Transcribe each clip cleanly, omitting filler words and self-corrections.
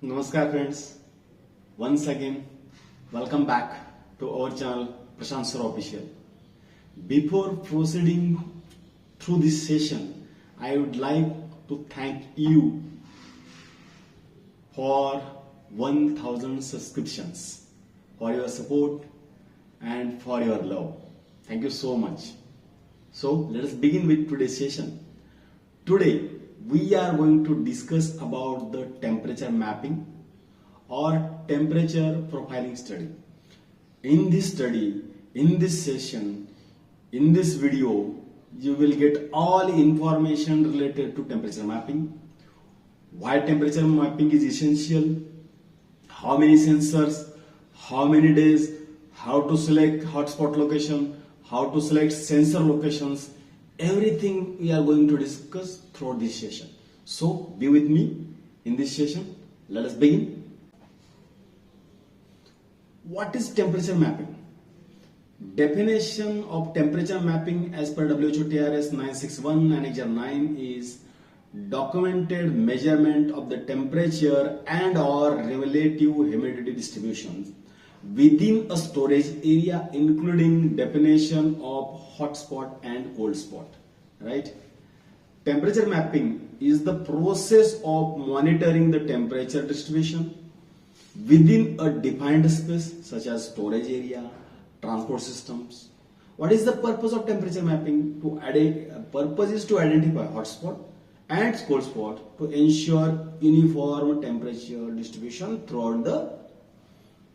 Namaskar friends, once again welcome back to our channel Prashant Sir Official. Before proceeding through this session, I would like to thank you for 1000 subscriptions, for your support and for your love. Thank you so much. So let us begin with today's session. Today we are going to discuss about the temperature mapping or temperature profiling study. In this study, in this session, in this video, you will get all information related to temperature mapping, why temperature mapping is essential, how many sensors, how many days, how to select hotspot location, how to select sensor locations. Everything we are going to discuss throughout this session. So be with me in this session. Let us begin. What is temperature mapping? Definition of temperature mapping as per WHO TRS 961 Annexure 9 is documented measurement of the temperature and or relative humidity distributions within a storage area, including definition of hotspot and cold spot. Right? Temperature mapping is the process of monitoring the temperature distribution within a defined space such as storage area, transport systems. What is the purpose of temperature mapping? Purpose is to identify hotspot and cold spot to ensure uniform temperature distribution throughout the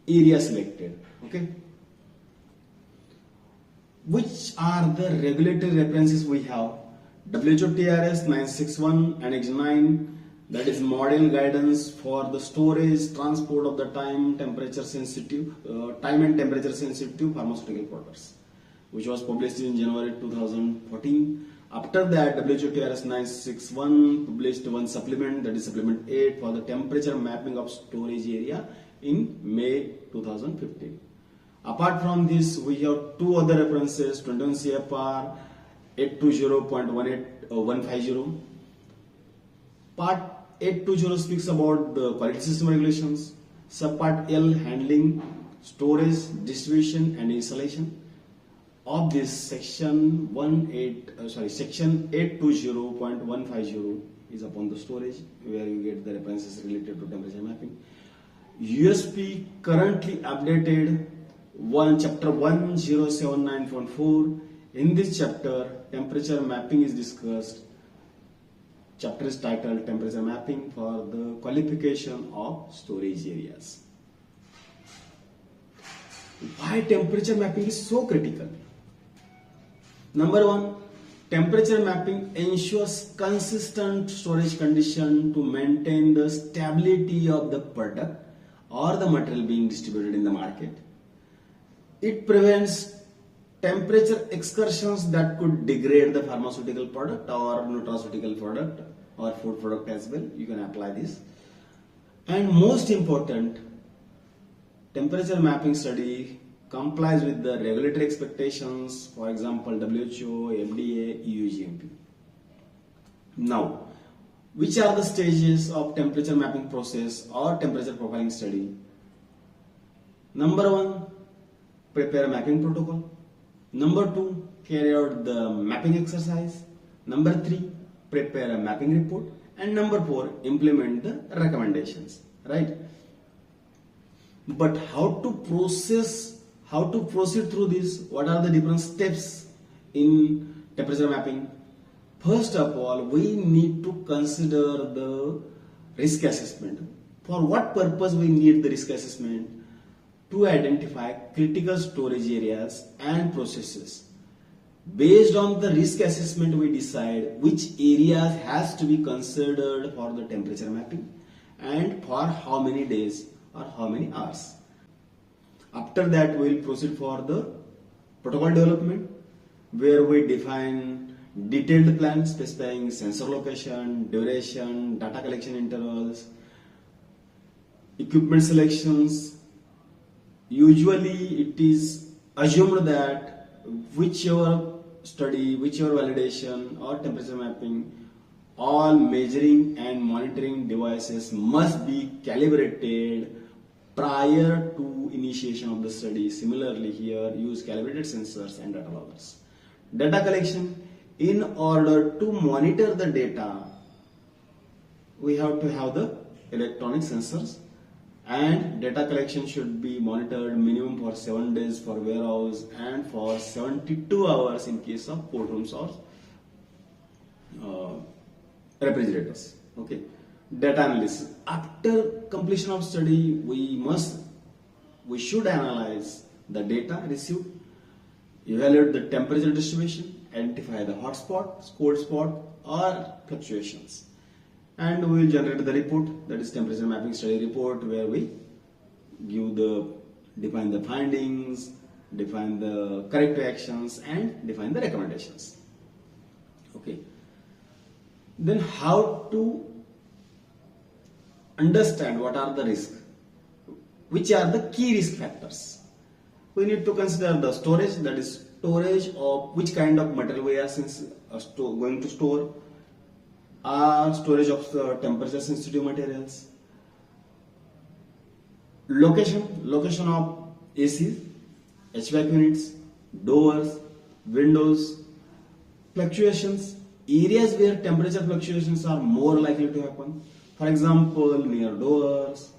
area selected. Okay. Which are the regulatory references we have? WHO TRS 961 Annex 9, that is model guidance for the storage, transport of the time and temperature sensitive pharmaceutical products, which was published in January 2014. After that, WHO TRS 961 published one supplement, that is supplement 8 for the temperature mapping of storage area in May 2015. Apart from this, we have two other references, 21 CFR 820.150. Part 820 speaks about the quality system regulations. Subpart L, handling, storage, distribution and installation. Of this section 820.150 is upon the storage, where you get the references related to temperature mapping. USP currently updated chapter 1079.4. In this chapter, temperature mapping is discussed. Chapter is titled Temperature Mapping for the Qualification of Storage Areas. Why temperature mapping is so critical? Number one, temperature mapping ensures consistent storage condition to maintain the stability of the product or the material being distributed in the market. It prevents temperature excursions that could degrade the pharmaceutical product or nutraceutical product or food product as well. You can apply this. And most important, temperature mapping study complies with the regulatory expectations, for example, WHO, FDA, EU GMP. Now, which are the stages of temperature mapping process or temperature profiling study? Number one, prepare a mapping protocol. Number two, carry out the mapping exercise. Number three, prepare a mapping report. And number four, implement the recommendations. Right? But how to proceed through this? What are the different steps in temperature mapping? First of all, we need to consider the risk assessment. For what purpose we need the risk assessment? To identify critical storage areas and processes. Based on the risk assessment, we decide which areas has to be considered for the temperature mapping and for how many days or how many hours. After that, we will proceed for the protocol development, where we define detailed plans specifying sensor location, duration, data collection intervals, equipment selections. Usually it is assumed that whichever study, whichever validation or temperature mapping all measuring and monitoring devices must be calibrated prior to initiation of the study. Similarly, here use calibrated sensors and data loggers. Data collection. In order to monitor the data, we have to have the electronic sensors, and data collection should be monitored minimum for 7 days for warehouse and for 72 hours in case of cold rooms or refrigerators. Okay. Data analysis. After completion of study, we should analyze the data received, evaluate the temperature distribution, identify the hot spot, cold spot, or fluctuations, and we will generate the report, that is temperature mapping study report, where we define the findings, define the corrective actions, and define the recommendations. Okay. Then how to understand what are the risks, which are the key risk factors. We need to consider the storage, that is storage of which kind of material we are going to store, storage of temperature sensitive materials, location of AC, HVAC units, doors, windows, fluctuations, areas where temperature fluctuations are more likely to happen. For example, near doors,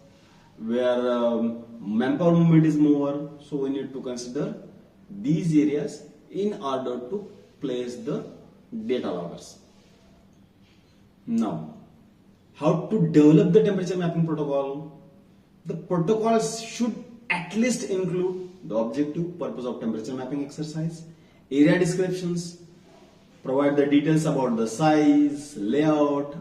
where manpower movement is more, so we need to consider these areas in order to place the data loggers. Now, how to develop the temperature mapping protocol? The protocols should at least include the objective, purpose of temperature mapping exercise, area descriptions, provide the details about the size, layout,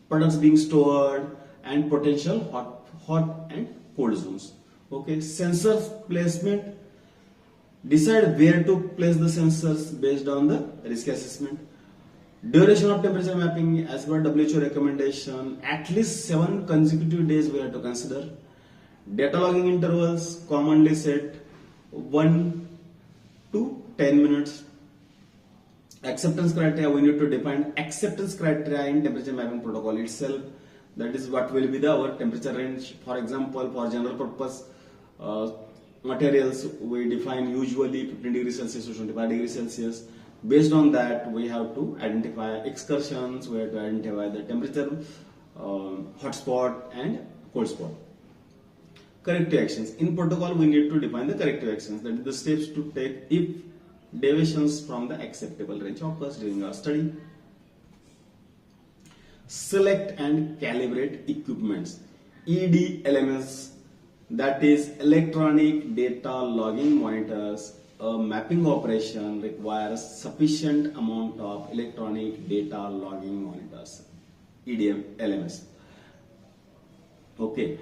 products being stored, and potential hot and cold zones. Okay, sensor placement. Decide where to place the sensors based on the risk assessment. Duration of temperature mapping as per WHO recommendation, at least 7 consecutive days we have to consider. Data logging intervals commonly set 1 to 10 minutes. Acceptance criteria, we need to define acceptance criteria in temperature mapping protocol itself. That is what will be our temperature range. For example, for general purpose materials, we define usually 15 degrees Celsius to 25 degrees Celsius. Based on that, we have to identify excursions, we have to identify the temperature, hot spot and cold spot. Corrective actions. In protocol, we need to define the corrective actions, that is the steps to take if deviations from the acceptable range occurs during our study. Select and calibrate equipments. EDLMS, that is electronic data logging monitors. A mapping operation requires sufficient amount of electronic data logging monitors. EDLMS. Okay.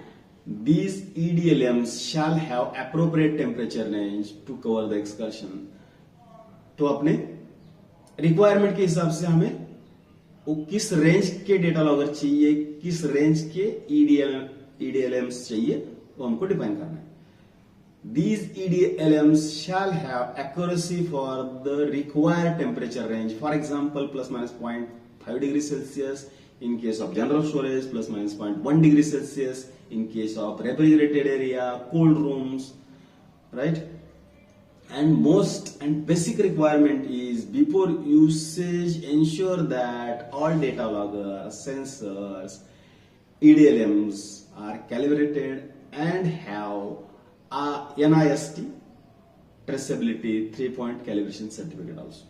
These EDLMs shall have appropriate temperature range to cover the excursion. तो अपने requirement के हिसाब से हमें वो किस range के data logger चाहिए, किस रेंज के EDLMs चाहिए, वो हमको डिफाइन करना है. These EDLMs shall have accuracy for the required temperature range. For example, plus minus 0.5 degrees Celsius in case of general storage, plus minus 0.1 degrees Celsius in case of refrigerated area, cold rooms, right? And most and basic requirement is before usage, ensure that all data loggers, sensors, EDLMs are calibrated and have a NIST traceability 3-point calibration certificate also.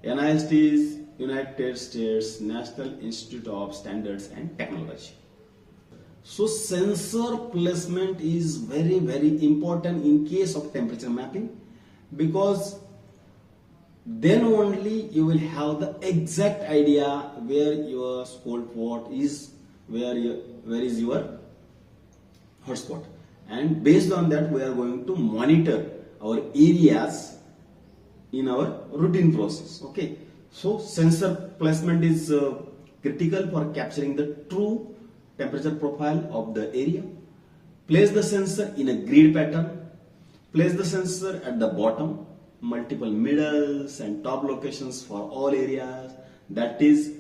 NIST is United States National Institute of Standards and Technology. So sensor placement is very, very important in case of temperature mapping, because then only you will have the exact idea where your cold spot is, where is your hot spot, and based on that we are going to monitor our areas in our routine process. Okay, so sensor placement is critical for capturing the true temperature profile of the area. Place the sensor in a grid pattern. Place the sensor at the bottom, multiple middles and top locations for all areas. That is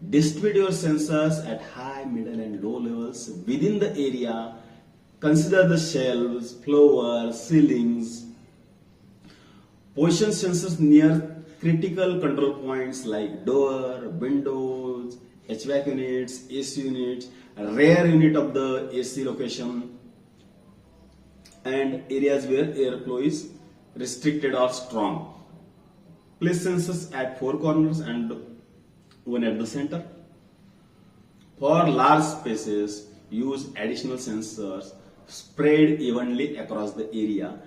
Distribute your sensors at high, middle, and low levels within the area. Consider the shelves, floors, ceilings. Position sensors near critical control points like door, windows, HVAC units, AC units, rear unit of the AC location, and areas where airflow is restricted or strong. Place sensors at four corners and one at the center. For large spaces, use additional sensors spread evenly across the area.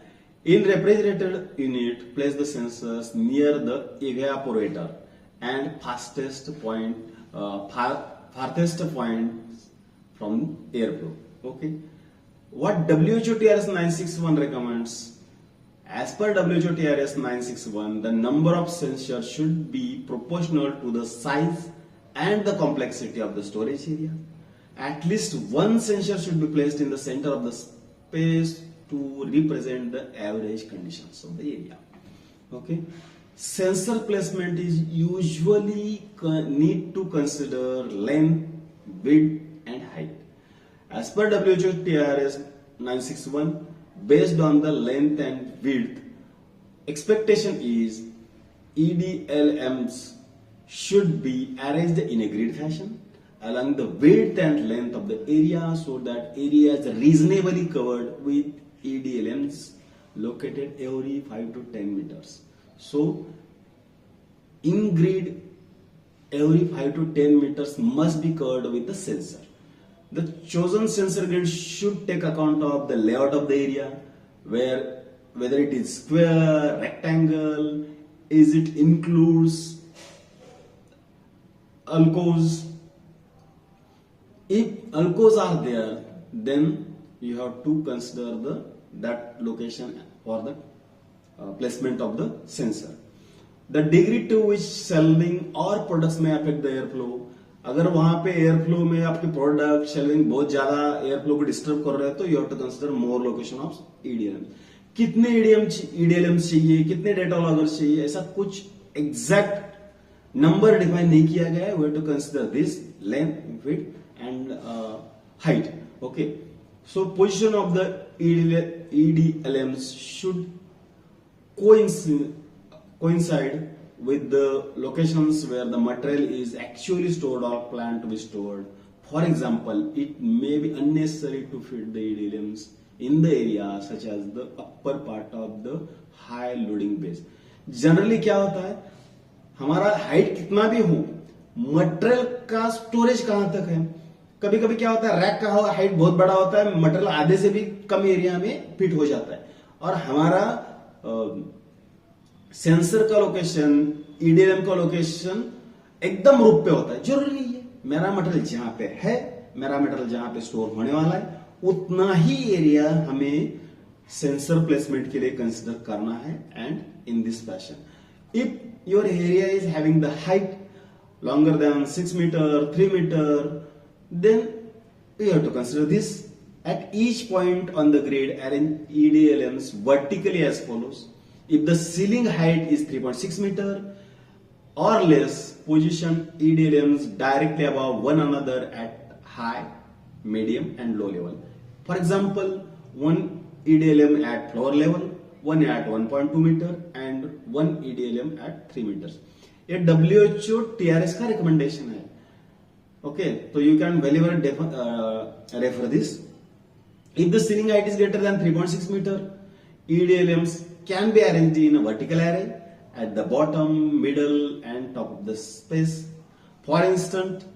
In refrigerated unit, place the sensors near the evaporator and farthest point from airflow. Okay. What WHO TRS 961 recommends? As per WHO TRS 961, the number of sensors should be proportional to the size and the complexity of the storage area. At least one sensor should be placed in the center of the space to represent the average conditions of the area. Okay. Sensor placement is usually need to consider length, width, and height. As per WHO TRS 961, based on the length and width, expectation is EDLMs should be arranged in a grid fashion along the width and length of the area so that area is reasonably covered with EDLMs located every 5 to 10 meters. So, in grid, every 5 to 10 meters must be covered with the sensor. The chosen sensor grid should take account of the layout of the area, whether it is square, rectangle, is it includes alcoves. If alcoves are there, then you have to consider that location for the placement of the sensor. The degree to which shelving or products may affect the airflow. अगर वहां पे airflow में आपके product shelving बहुत ज्यादा airflow को disturb कर रहे हैं तो you have to consider more location of EDLM. कितने ईडीएलएम चाहिए, कितने डेटा लॉगर्स चाहिए, ऐसा कुछ एग्जैक्ट नंबर डिफाइन नहीं किया गया है. We have to consider this length, width and height. Okay, so position of the EDLMs should coincide with the locations where the material is actually stored or planned to be stored. For example, it may be unnecessary to fit the EDLMs in the area such as the upper part of the high loading base. Generally क्या होता है, हमारा height कितना भी हो, material का storage कहां तक है. कभी कभी क्या होता है, रैक का हाइट बहुत बड़ा होता है, मटेरियल आधे से भी कम एरिया में फिट हो जाता है और हमारा सेंसर का लोकेशन, ईडीएलएम का लोकेशन एकदम रूप पे होता है. जरूरी नहीं है मेरा मटेरियल जहां पे है, मेरा मटेरियल जहां पे स्टोर होने वाला है, उतना ही एरिया हमें सेंसर प्लेसमेंट के लिए कंसिडर करना है. And in this fashion, if your area is having the height longer than 6 meter, 3 meter, then you have to consider this. At each point on the grid, arrange EDLMs vertically as follows. If the ceiling height is 3.6 meter or less, position EDLMs directly above one another at high, medium and low level. For example, one EDLM at floor level, one at 1.2 meter and one EDLM at 3 meters. ये WHO TRS का recommendation है. Okay, तो you can valuer refer this. If the ceiling height is greater than 3.6 metre, EDLMs can be arranged in a vertical array at the bottom, middle and top of the space. For instance,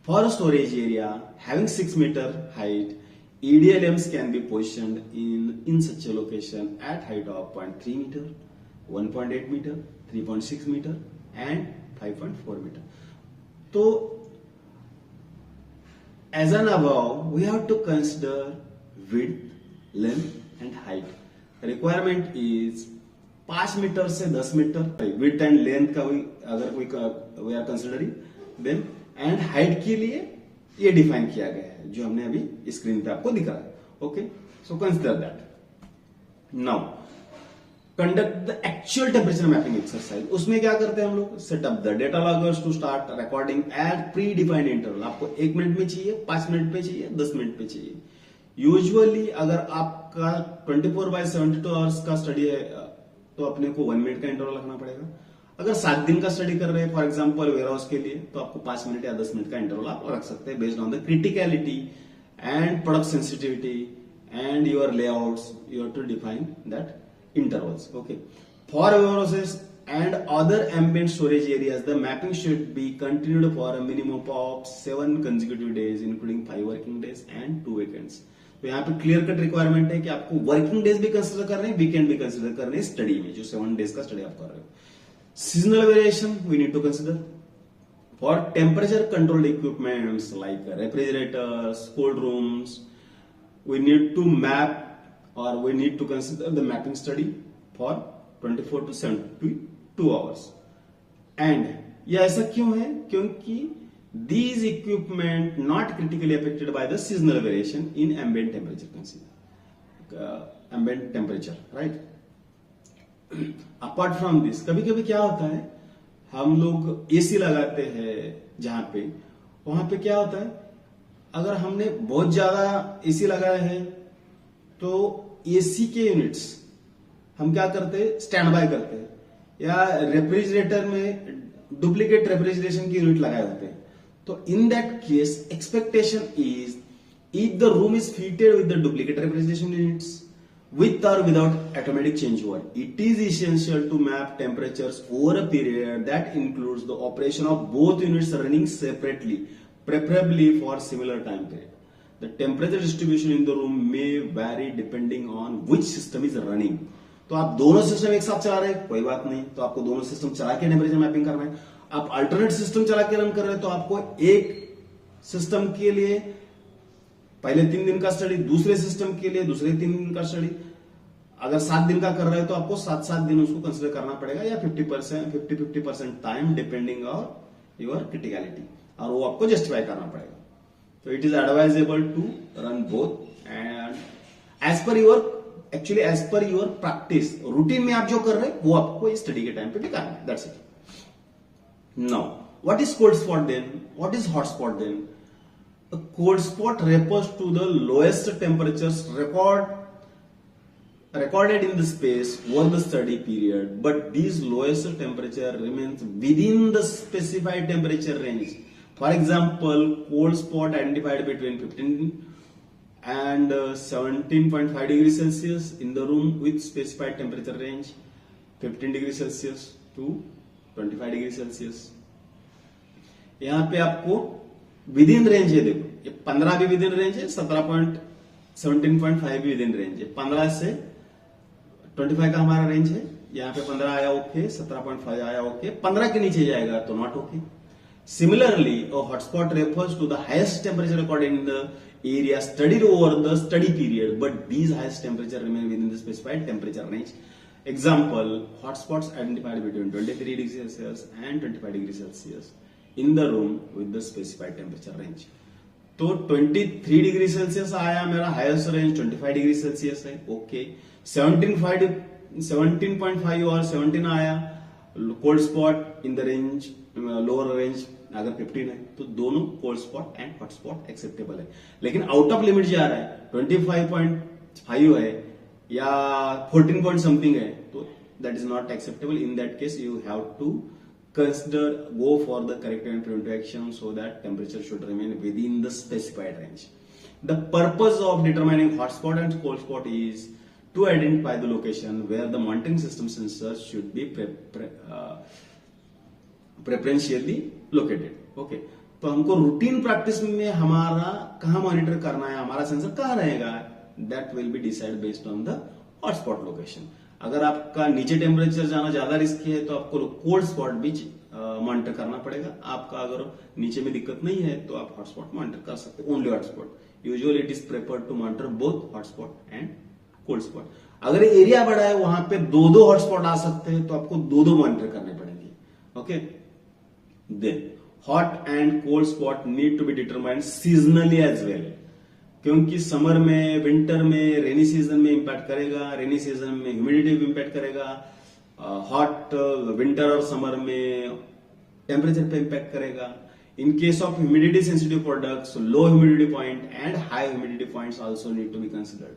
for a storage area having 6 meter height, EDLMs can be positioned in such a location at height of 0.3 meter, 1.8 meter, 3.6 meter and 5.4 meter. So, as an above, we have to consider width, length and height. Requirement is 5 metre से 10 metre width and length का अगर कोई we are considering then, and height के लिए ये define किया गया है जो हमने अभी स्क्रीन पे आपको दिखा है. Okay, so consider that. Now conduct the actual temperature mapping exercise. उसमें क्या करते हैं हम लोग, setup the data loggers to start recording at predefined interval. आपको 1 मिनट में चाहिए, 5 मिनट में चाहिए, 10 मिनट में चाहिए। यूजुअली अगर आपका 24/72 आवर्स का स्टडी है तो अपने को 1 मिनट का इंटरवल रखना पड़ेगा। अगर 7 दिन का स्टडी कर रहे हैं फॉर एग्जाम्पल वेयर हाउस के लिए, तो आपको 5 मिनट या 10 मिनट का इंटरवल आप रख सकते हैं based on the criticality and product sensitivity and your layouts. You have to define that intervals. Okay. For warehouses and other ambient storage areas, the mapping should be continued for a minimum of 7 consecutive days, including 5 working days and 2 weekends. तो यहाँ पे clear cut requirement है कि आपको working days भी consider कर रहे हैं, वीकेंड भी कंसिडर कर रहे हैं स्टडी में, जो 7 डेज का स्टडी आप कर रहे हो। Seasonal variation we need to consider for temperature controlled equipments like refrigerators, cold rooms, we need to map or we need to consider the mapping study for 24 to 72 hours. And ये ऐसा क्यों है? क्योंकि these equipment not critically affected by the seasonal variation in ambient temperature, consider ambient temperature, right? Apart from this, कभी कभी क्या होता है, हम लोग एसी लगाते हैं जहां पे, वहां पे क्या होता है, अगर हमने बहुत ज्यादा एसी लगाया है तो एसी के यूनिट्स हम क्या करते हैं, स्टैंड बाय करते हैं, या रेफ्रिजरेटर में डुप्लीकेट रेफ्रिजरेशन की यूनिट लगाए होते हैं। तो इन that case expectation is if the room is fitted with the duplicate refrigeration units with or without automatic changeover, it is essential to map temperatures over a period that includes the operation of both units running separately, preferably for similar time period. The temperature distribution in the room may vary depending on which system is running. तो आप दोनों system एक साथ चला रहे हैं, कोई बात नहीं, तो आपको दोनों सिस्टम चला के टेम्परेचर मैपिंग करना है। आप अल्टरनेट सिस्टम चला के रन कर रहे हैं तो आपको एक सिस्टम के लिए पहले 3 दिन का स्टडी, दूसरे सिस्टम के लिए दूसरे 3 दिन का स्टडी। अगर 7 दिन का कर रहे हैं तो आपको 7-7 दिन उसको कंसिडर करना पड़ेगा, या 50% time depending on your criticality, और वो आपको जस्टिफाई करना पड़ेगा। तो it is advisable to run both and as per your practice, routine में आप जो कर रहे हैं वो आपको स्टडी के टाइम पे भी करना है। That's it. Now what is cold spot then, what is hot spot then? A cold spot refers to the lowest temperatures recorded in the space over the study period, but these lowest temperature remains within the specified temperature range. For example, cold spot identified between 15 and 17.5 degrees Celsius in the room with specified temperature range 15 degrees Celsius to 25 degrees Celsius. यहाँ पे आपको with in range है, देखो ये 15 भी with in range है, 17.5 भी with in range है। 15 से 25 का हमारा रेंज है, यहाँ पे 15 आया ओके, 17.5 आया ओके, 15 के नीचे जाएगा तो not okay. Similarly a hotspot refers to the highest temperature according the area studied over the study period, but these highest temperature remain within the specified temperature range. Example, hotspots identified between 23 degrees Celsius and 25 degrees Celsius in the room with the specified temperature range. तो 23 degree Celsius आया मेरा highest range, 25 degree Celsius है okay. 17.5 और 17 आया cold spot in the range, lower range अगर 15 है तो दोनों cold spot and hot spot acceptable है। लेकिन आउट ऑफ लिमिट जा रहा है, 25.5 है या 14 पॉइंट समथिंग है, तो that is not acceptable. In that case you have to go for the corrective and preventive action so that temperature should remain within the specified range. The purpose of determining hotspot and cold spot is to identify the location where the monitoring system sensors should be preferentially located. Okay, तो हमको routine practice में हमारा कहाँ monitor करना है, हमारा sensor कहाँ रहेगा, that will be decided based on the hotspot location. अगर आपका नीचे टेम्परेचर जाना ज्यादा रिस्की है तो आपको कोल्ड स्पॉट भी मॉनिटर करना पड़ेगा। आपका अगर नीचे में दिक्कत नहीं है तो आप हॉटस्पॉट मॉनिटर कर सकते हैं, only hotspot. Usually it is preferred to monitor both hotspot and cold spot. अगर एरिया बड़ा है वहां पे 2-2 हॉटस्पॉट आ सकते हैं तो आपको 2-2 मॉनिटर करने पड़ेंगे। Okay, then hot and cold spot need to be determined seasonally as well, क्योंकि समर में, विंटर में, रेनी सीजन में इंपैक्ट करेगा, रेनी सीजन में ह्यूमिडिटी भी इंपैक्ट करेगा, हॉट विंटर और समर में टेम्परेचर पे इंपैक्ट करेगा. In case of humidity sensitive products, low humidity point and high humidity points also need to be considered.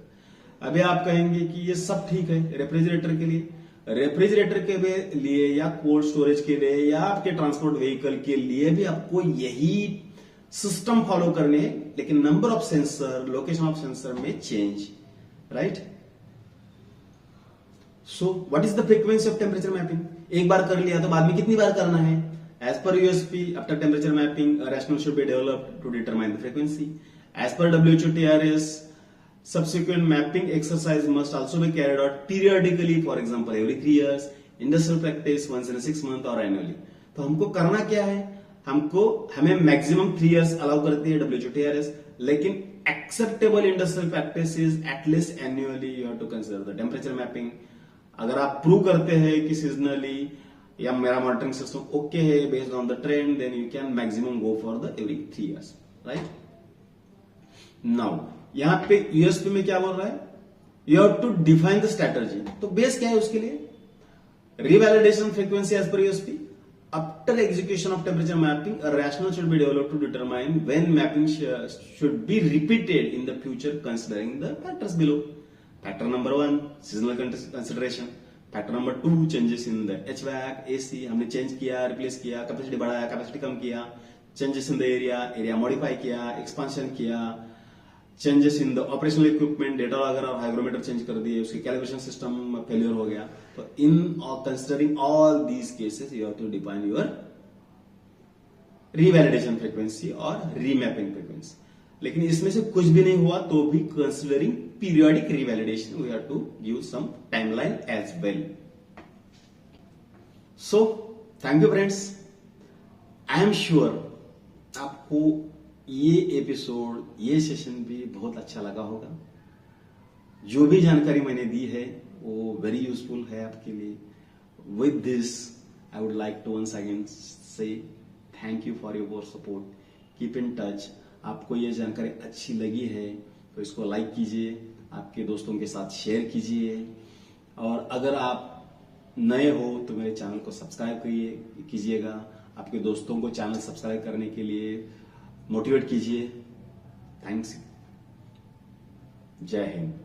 अभी आप कहेंगे कि ये सब ठीक है रेफ्रिजरेटर के लिए, रेफ्रिजरेटर के लिए या कोल्ड स्टोरेज के लिए या आपके ट्रांसपोर्ट व्हीकल के लिए भी आपको यही सिस्टम फॉलो करने हैं, लेकिन number of sensor, location of sensor में change, right. So what is the frequency of temperature mapping? एक बार कर लिया तो बाद में कितनी बार करना है? As per USP, after temperature mapping, a rationale should be developed to determine the frequency. As per WHO TRS, subsequent mapping exercise must also be carried out periodically, for example, every 3 years, industrial practice once in a 6 month or annually. तो हमको करना क्या है? हमें maximum 3 years allow करती है WHO TRS, लेकिन acceptable industrial practice is at least annually you have to consider the temperature mapping. अगर आप प्रूव करते हैं कि सीजनली या मेरा मॉनिटरिंग सिस्टम ओके है based on the trend, then you can maximum go for the every 3 years, right. Now यहां पे यूएसपी में क्या बोल रहा है? You have to define the strategy. तो बेस क्या है उसके लिए? Revalidation frequency as per USP. After execution of temperature mapping, a rational should be developed to determine when mapping should be repeated in the future considering the factors below. Factor number 1 seasonal consideration, factor number 2 changes in the HVAC, AC हमने change किया, replace किया, capacity बढ़ाया, capacity कम किया, changes in the area modify किया, expansion किया, changes in the operational equipment, data अगर आप hygrometer change कर दिए, उसके कैलिब्रेशन सिस्टम फेलियर हो गया. तो in considering all these cases you have to define your revalidation frequency और रीमैपिंग फ्रीक्वेंसी. लेकिन इसमें से कुछ भी नहीं हुआ तो भी considering periodic revalidation we have to give some timeline as well. So thank you friends. I am sure आपको ये एपिसोड, ये सेशन भी बहुत अच्छा लगा होगा. जो भी जानकारी मैंने दी है वो वेरी यूजफुल है आपके लिए. With this I would like to once again say thank you for your support. Keep in touch. आपको ये जानकारी अच्छी लगी है तो इसको लाइक कीजिए, आपके दोस्तों के साथ शेयर कीजिए, और अगर आप नए हो तो मेरे चैनल को सब्सक्राइब कीजिएगा. आपके दोस्तों को चैनल सब्सक्राइब करने के लिए मोटिवेट कीजिए. थैंक्स. जय हिंद.